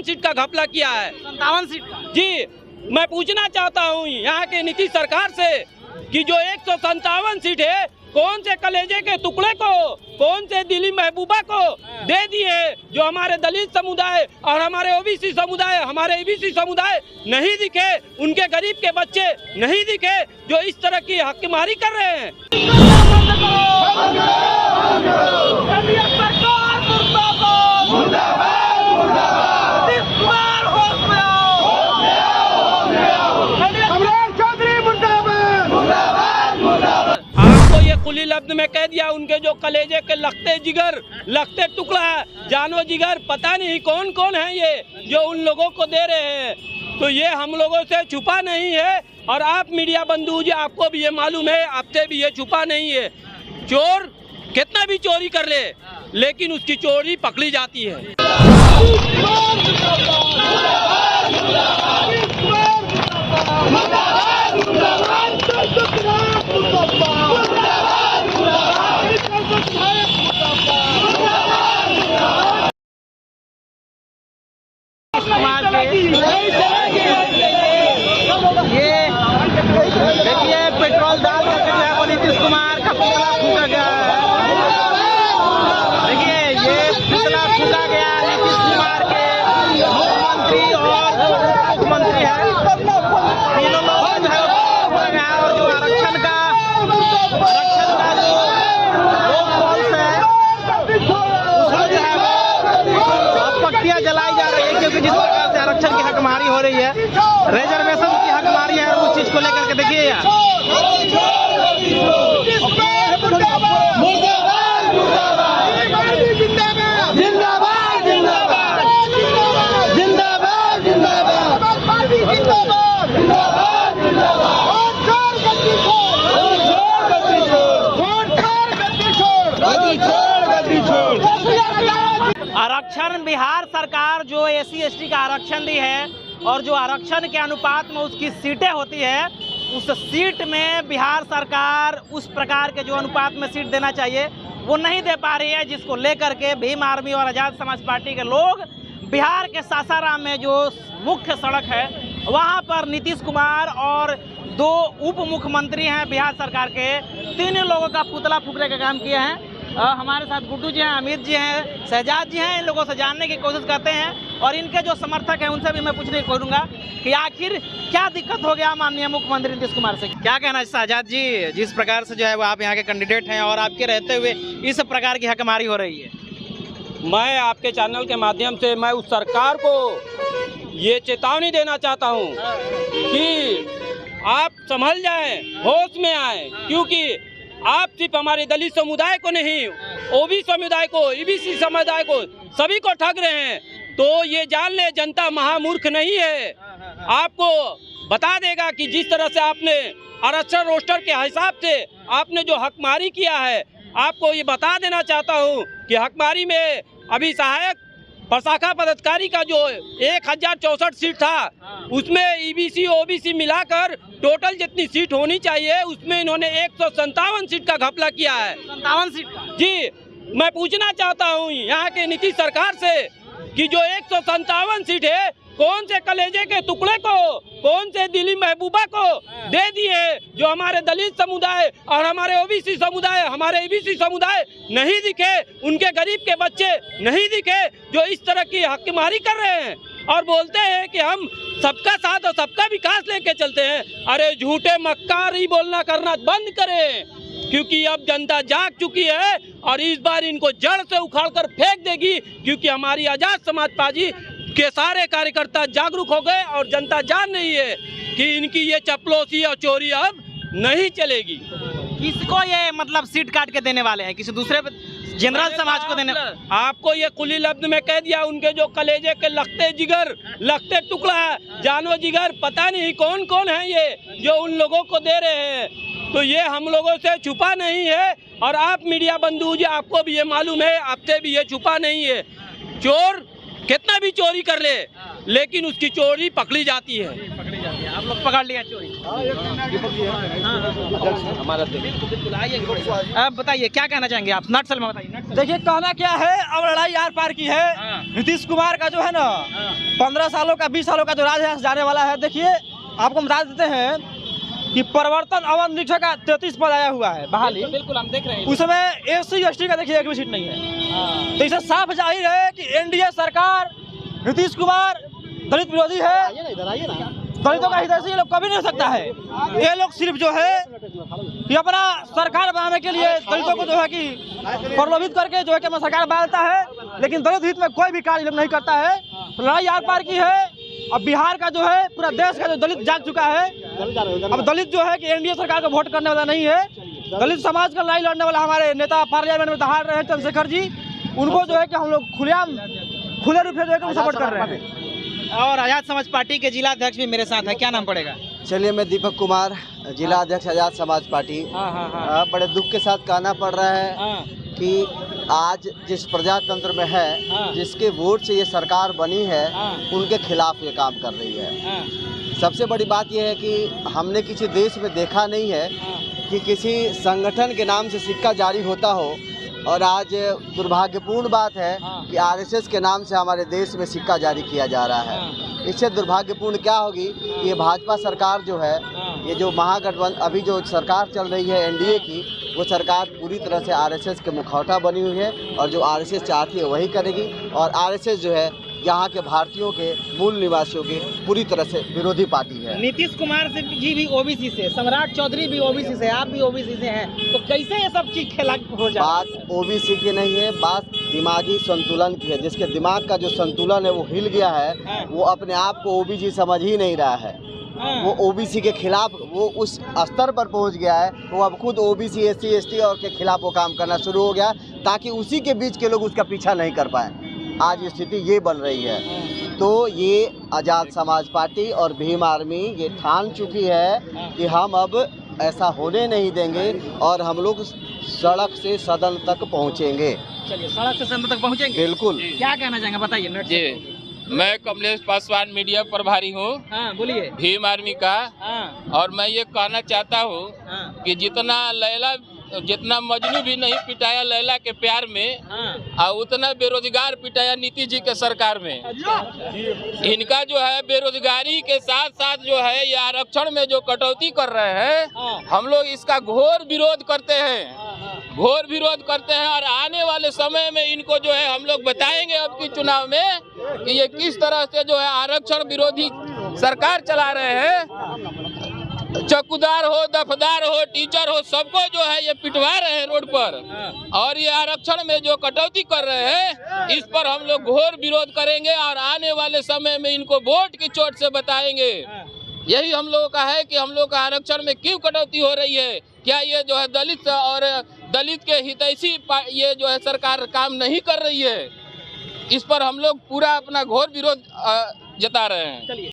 57 seat का घपला किया है। 57 सीट का? जी, मैं पूछना चाहता हूँ यहाँ के नीतीश सरकार से कि जो 157 सीट है कौन से कलेजे के टुकड़े को, कौन से दिल्ली महबूबा को दे दिए जो हमारे दलित समुदाय और हमारे ओबीसी समुदाय, हमारे ईबीसी समुदाय नहीं दिखे, उनके गरीब के बच्चे नहीं दिखे जो इस तरह की हकमारी कर रहे हैं। खुली लफ्ज में कह दिया उनके जो कलेजे के लगते जिगर, लगते टुकड़ा, जानो जिगर, पता नहीं कौन कौन है ये जो उन लोगों को दे रहे हैं। तो ये हम लोगों से छुपा नहीं है और आप मीडिया बंधु जी आपको भी ये मालूम है, आपसे भी ये छुपा नहीं है। चोर कितना भी चोरी कर ले लेकिन उसकी चोरी पकड़ी जाती है। ये देखिए पेट्रोल डाल करके जो है वो नीतीश कुमार का पुतला फूका गया है। देखिए ये पुतला फूका गया नीतीश कुमार के मुख्यमंत्री और जो मुख्यमंत्री है, तीनों लोग जो है फूका गया। और जो आरक्षण का जो लोक फॉल्स है उसमें जो है वो पट्टियां जलाई जा रही है, क्योंकि जिस प्रकार से आरक्षण की हकमारी हो रही है, रिजर्वेशन की हकमारी है, उस चीज को लेकर के देखिए यार। आरक्षण बिहार सरकार जो SC ST का आरक्षण दी है और जो आरक्षण के अनुपात में उसकी सीटें होती है, उस सीट में बिहार सरकार उस प्रकार के जो अनुपात में सीट देना चाहिए वो नहीं दे पा रही है, जिसको लेकर के भीम आर्मी और आज़ाद समाज पार्टी के लोग बिहार के सासाराम में जो मुख्य सड़क है वहाँ पर नीतीश कुमार और 2 उप मुख्यमंत्री हैं बिहार सरकार के, 3 लोगों का पुतला फूकने का काम किए हैं। हमारे साथ गुड्डू जी हैं, अमित जी हैं, शहजाद जी हैं। इन लोगों से जानने की कोशिश करते हैं और इनके जो समर्थक हैं उनसे भी मैं पूछने की करूँगा कि आखिर क्या दिक्कत हो गया माननीय मुख्यमंत्री नीतीश कुमार से। क्या कहना है शहजाद जी, जिस प्रकार से जो है वो आप यहाँ के कैंडिडेट हैं और आपके रहते हुए इस प्रकार की हकमारी हो रही है? मैं आपके चैनल के माध्यम से मैं उस सरकार को ये चेतावनी देना चाहता हूँ कि आप संभल जाएं, होश में आए, क्योंकि आप सिर्फ हमारे दलित समुदाय को नहीं, ओबीसी समुदाय को, ईबीसी समुदाय को, सभी को ठग रहे हैं। तो ये जान ले जनता महामूर्ख नहीं है। आपको बता देगा कि जिस तरह से आपने आरक्षण रोस्टर के हिसाब से आपने जो हकमारी किया है, आपको ये बता देना चाहता हूँ कि हकमारी में अभी सहायक प्रशाखा पदाधिकारी का जो 1064 सीट था उसमें ईबीसी ओबीसी मिलाकर टोटल जितनी सीट होनी चाहिए उसमें इन्होंने 157 सीट का घपला किया है। 57 सीट का? जी, मैं पूछना चाहता हूँ यहाँ के नीतीश सरकार से कि जो 157 सीट है कौन से कलेजे के टुकड़े को, कौन से दिल्ली महबूबा को दे दिए जो हमारे दलित समुदाय और हमारे ओबीसी समुदाय, हमारे ईबीसी समुदाय नहीं दिखे, उनके गरीब के बच्चे नहीं दिखे जो इस तरह की हकमारी कर रहे हैं और बोलते हैं कि हम सबका साथ और सबका विकास लेके चलते हैं। अरे झूठे मक्कार ही बोलना करना बंद करें, क्योंकि अब जनता जाग चुकी है और इस बार इनको जड़ से उखाड़ कर फेंक देगी, क्योंकि हमारी आजाद समाज पार्टी के सारे कार्यकर्ता जागरूक हो गए और जनता जान रही है कि इनकी ये चपलोसी और चोरी अब नहीं चलेगी। किसको ये मतलब सीट काट के देने वाले हैं? किसी दूसरे जनरल समाज को देने? आपको ये खुली लफ्ज में कह दिया उनके जो कलेजे के लगते जिगर, लगते टुकड़ा, जानो जिगर, पता नहीं कौन कौन है ये जो उन लोगों को दे रहे हैं। तो ये हम लोगों से छुपा नहीं है और आप मीडिया बंधु जी आपको भी ये मालूम है, आपसे भी ये छुपा नहीं है। चोर कितना भी चोरी कर ले लेकिन उसकी चोरी पकड़ी जाती है। आप लोग पकड़ लिया चोरी? हमारा बिल्कुल आइए। अब बताइए क्या कहना चाहेंगे आप, नक्सल में बताइए। देखिए कहना क्या है, अब लड़ाई आर पार की है। नीतीश कुमार का जो है ना 15 सालों का 20 सालों का जो राज है जाने वाला है। देखिए आपको बता देते हैं कि परिवर्तन अवन निरीक्षक का 33 पद आया हुआ है बहाली। बिल्कुल हम देख रहे हैं। उसमें SC/ST का देखिए एक भी सीट नहीं है। तो इसे साफ जाहिर है कि एनडीए सरकार, नीतीश कुमार दलित विरोधी है। दलितों का हितैषी ये लोग कभी नहीं हो सकता है। ये लोग सिर्फ जो है कि अपना सरकार बनाने के लिए दलितों को जो है कि प्रलोभित करके जो है कि अपना सरकार बनाता है, लेकिन दलित हित में कोई भी कार्य नहीं करता है। तो लड़ाई आर पार की है। अब बिहार का जो है पूरा देश का जो दलित जाग चुका है। अब दलित जो है कि एनडीए सरकार को वोट करने वाला नहीं है। दलित समाज का लड़ाई लड़ने वाला हमारे नेता पार्लियामेंट में दहाड़ रहे हैं चंद्रशेखर जी, उनको जो है कि हम लोग खुले रूप से जो है कि सपोर्ट कर रहे हैं। और आजाद समाज पार्टी के जिला अध्यक्ष भी मेरे साथ है, क्या नाम पड़ेगा? चलिए, मैं दीपक कुमार, जिला अध्यक्ष आजाद समाज पार्टी। बड़े दुख के साथ कहना पड़ रहा है कि आज जिस प्रजातंत्र में है, जिसके वोट से ये सरकार बनी है, उनके खिलाफ ये काम कर रही है। सबसे बड़ी बात यह है कि हमने किसी देश में देखा नहीं है कि किसी संगठन के नाम से सिक्का जारी होता हो, और आज दुर्भाग्यपूर्ण बात है कि आरएसएस के नाम से हमारे देश में सिक्का जारी किया जा रहा है। इससे दुर्भाग्यपूर्ण क्या होगी, ये भाजपा सरकार जो है, ये जो महागठबंधन अभी जो सरकार चल रही है एनडीए की, वो सरकार पूरी तरह से आरएसएस के मुखौटा बनी हुई है, और जो आरएसएस चाहती है वही करेगी। और आरएसएस जो है यहाँ के भारतीयों के, मूल निवासियों की पूरी तरह से विरोधी पार्टी है। नीतीश कुमार से जी भी ओबीसी से, सम्राट चौधरी भी ओबीसी से, आप भी ओबीसी से हैं, तो कैसे ये सब चीज खेला हो जाए? बात ओबीसी की नहीं है, बात दिमागी संतुलन की है। जिसके दिमाग का जो संतुलन है वो हिल गया है, वो अपने आप को ओबीसी समझ ही नहीं रहा है। वो ओबीसी के खिलाफ वो उस स्तर पर पहुंच गया है, वो अब खुद ओबीसी, SC/ST और के खिलाफ वो काम करना शुरू हो गया, ताकि उसी के बीच के लोग उसका पीछा नहीं कर पाए। आज स्थिति ये बन रही है। तो ये आज़ाद समाज पार्टी और भीम आर्मी ये ठान चुकी है कि हम अब ऐसा होने नहीं देंगे, और हम लोग सड़क से सदन तक पहुंचेंगे। चलिए, सड़क से सदन तक पहुंचेंगे। बिल्कुल। क्या कहना चाहेंगे बताइए। जी, मैं कमलेश पासवान मीडिया प्रभारी हूँ, बोलिए। भीम आर्मी का। और मैं ये कहना चाहता हूँ कि जितना मजनू भी नहीं पिटाया लैला के प्यार में, और उतना बेरोजगार पिटाया नीतीश जी के सरकार में। इनका जो है बेरोजगारी के साथ साथ जो है ये आरक्षण में जो कटौती कर रहे हैं, हम लोग इसका घोर विरोध करते हैं, घोर विरोध करते हैं। और आने वाले समय में इनको जो है हम लोग बताएंगे अब की चुनाव में कि ये किस तरह से जो है आरक्षण विरोधी सरकार चला रहे हैं। चौकीदार हो, दफदार हो, टीचर हो, सबको जो है ये पिटवा रहे हैं रोड पर, और ये आरक्षण में जो कटौती कर रहे हैं, इस पर हम लोग घोर विरोध करेंगे, और आने वाले समय में इनको वोट की चोट से बताएंगे। यही हम लोगों का है कि हम लोग का आरक्षण में क्यों कटौती हो रही है, क्या ये जो है दलित और दलित के हितैषी ये जो है सरकार काम नहीं कर रही है। इस पर हम लोग पूरा अपना घोर विरोध जता रहे हैं।